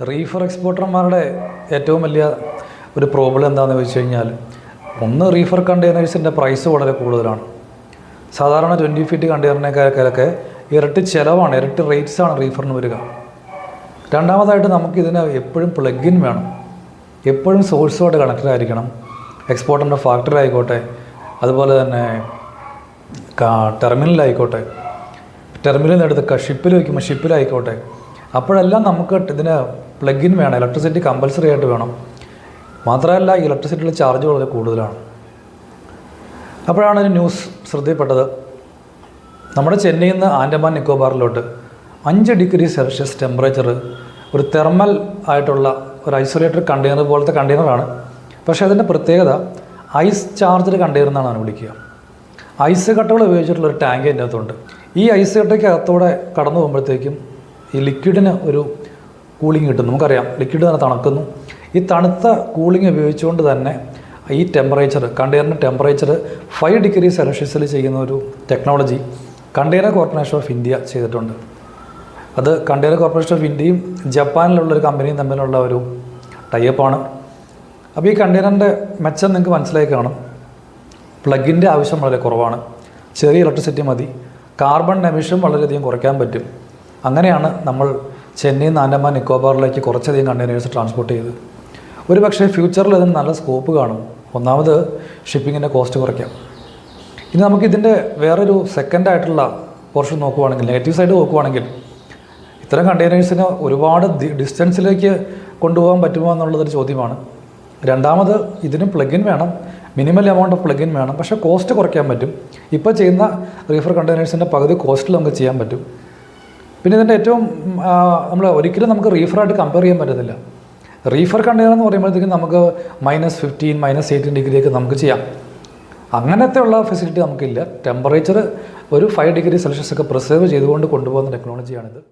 Reefer എക്സ്പോർട്ടർമാരുടെ ഏറ്റവും വലിയ ഒരു പ്രോബ്ലം എന്താണെന്ന് വെച്ച് കഴിഞ്ഞാൽ, ഒന്ന് റീഫർ കണ്ടെയ്നേഴ്സിൻ്റെ പ്രൈസ് വളരെ കൂടുതലാണ്. സാധാരണ 20 ഫീറ്റ് കണ്ടെയ്നറിനേക്കാളൊക്കെ ഇരട്ടി ചിലവാണ്, ഇരട്ടി റേറ്റ്സാണ് റീഫറിന് വരിക. രണ്ടാമതായിട്ട് നമുക്കിതിന് എപ്പോഴും പ്ലഗിൻ വേണം, എപ്പോഴും സോഴ്സുമായിട്ട് കണക്റ്റഡ് ആയിരിക്കണം. എക്സ്പോർട്ടറിൻ്റെ ഫാക്ടറി ആയിക്കോട്ടെ, അതുപോലെ തന്നെ ടെർമിനലായിക്കോട്ടെ, ടെർമിനലിൽ നിന്ന് എടുത്ത് ഷിപ്പിൽ വയ്ക്കുമ്പോൾ ഷിപ്പിലായിക്കോട്ടെ, അപ്പോഴെല്ലാം നമുക്ക് ഇതിന് പ്ലഗിൻ വേണം, ഇലക്ട്രിസിറ്റി കമ്പൽസറി ആയിട്ട് വേണം. മാത്രമല്ല ഇലക്ട്രിസിറ്റിയുടെ ചാർജ് വളരെ കൂടുതലാണ്. അപ്പോഴാണ് ഒരു ന്യൂസ് ശ്രദ്ധയിൽപ്പെട്ടത്, നമ്മുടെ ചെന്നൈയിൽ നിന്ന് ആൻഡമാൻ നിക്കോബാറിലോട്ട് 5 ഡിഗ്രി സെൽഷ്യസ് ടെമ്പറേച്ചർ ഒരു തെർമൽ ആയിട്ടുള്ള ഒരു ഐസൊലേറ്റഡ് കണ്ടെയ്നർ പോലത്തെ കണ്ടെയ്നറാണ്. പക്ഷേ അതിൻ്റെ പ്രത്യേകത ഐസ് ചാർജഡ് കണ്ടെയ്നർ എന്നാണ് വിളിക്കുക. ഐസ് കട്ടകൾ ഉപയോഗിച്ചിട്ടുള്ളൊരു ടാങ്ക് അതിൻ്റെ അകത്തുണ്ട്. ഈ ഐസ് കട്ടയ്ക്ക് അകത്തോടെ കടന്നു പോകുമ്പോഴത്തേക്കും ഈ ലിക്വിഡിന് ഒരു കൂളിംഗ് കിട്ടും. നമുക്കറിയാം ലിക്വിഡ് തന്നെ തണുക്കുന്നു. ഈ തണുത്ത കൂളിംഗ് ഉപയോഗിച്ചുകൊണ്ട് തന്നെ ഈ ടെമ്പറേച്ചർ, കണ്ടെയ്നറിൻ്റെ ടെമ്പറേച്ചർ 5 ഡിഗ്രി സെൽഷ്യസിൽ ചെയ്യുന്ന ഒരു technology container corporation of India ചെയ്തിട്ടുണ്ട്. അത് കണ്ടെയ്നർ കോർപ്പറേഷൻ ഓഫ് ഇന്ത്യയും ജപ്പാനിലുള്ളൊരു കമ്പനിയും തമ്മിലുള്ള ഒരു ടൈപ്പാണ്. അപ്പോൾ ഈ കണ്ടെയ്നറിൻ്റെ മെച്ചം നിങ്ങൾക്ക് മനസ്സിലായി കാണും. പ്ലഗിൻ്റെ ആവശ്യം വളരെ കുറവാണ്, ചെറിയ ഇലക്ട്രിസിറ്റി മതി, കാർബൺ എമിഷൻ വളരെയധികം കുറയ്ക്കാൻ പറ്റും. അങ്ങനെയാണ് നമ്മൾ ചെന്നൈയിൽ നിന്ന് ആൻഡമാൻ നിക്കോബാറിലേക്ക് കുറച്ചധികം കണ്ടെയ്നേഴ്സ് ട്രാൻസ്പോർട്ട് ചെയ്ത്. ഒരു പക്ഷേ ഫ്യൂച്ചറിൽ അതിന് നല്ല സ്കോപ്പ് കാണും. ഒന്നാമത് ഷിപ്പിങ്ങിൻ്റെ കോസ്റ്റ് കുറയ്ക്കാം. ഇനി നമുക്കിതിൻ്റെ വേറൊരു സെക്കൻഡായിട്ടുള്ള പോർഷൻ നോക്കുവാണെങ്കിൽ, നെഗറ്റീവ് സൈഡ് നോക്കുവാണെങ്കിൽ, ഇത്തരം കണ്ടെയ്നേഴ്സിന് ഒരുപാട് ഡിസ്റ്റൻസിലേക്ക് കൊണ്ടുപോകാൻ പറ്റുമോ എന്നുള്ളതൊരു ചോദ്യമാണ്. രണ്ടാമത് ഇതിന് പ്ലഗിൻ വേണം, മിനിമൽ എമൗണ്ട് ഓഫ് പ്ലഗിൻ വേണം. പക്ഷേ കോസ്റ്റ് കുറയ്ക്കാൻ പറ്റും. ഇപ്പോൾ ചെയ്യുന്ന റീഫർ കണ്ടെയ്നേഴ്സിൻ്റെ പകുതി കോസ്റ്റിൽ നമുക്ക് ചെയ്യാൻ പറ്റും. പിന്നെ ഇതിൻ്റെ ഏറ്റവും നമ്മൾ ഒരിക്കലും നമുക്ക് റീഫറായിട്ട് കമ്പയർ ചെയ്യാൻ പറ്റത്തില്ല. റീഫർ കണ്ടെയ്നർ എന്ന് പറയുമ്പോഴത്തേക്കും നമുക്ക് -15, -18 ഡിഗ്രിയൊക്കെ നമുക്ക് ചെയ്യാം. അങ്ങനത്തെ ഉള്ള ഫെസിലിറ്റി നമുക്കില്ല. ടെമ്പറേച്ചർ ഒരു 5 ഡിഗ്രി സെൽഷ്യസ് ഒക്കെ പ്രിസർവ് ചെയ്തുകൊണ്ട് കൊണ്ടുപോകുന്ന ടെക്നോളജിയാണിത്.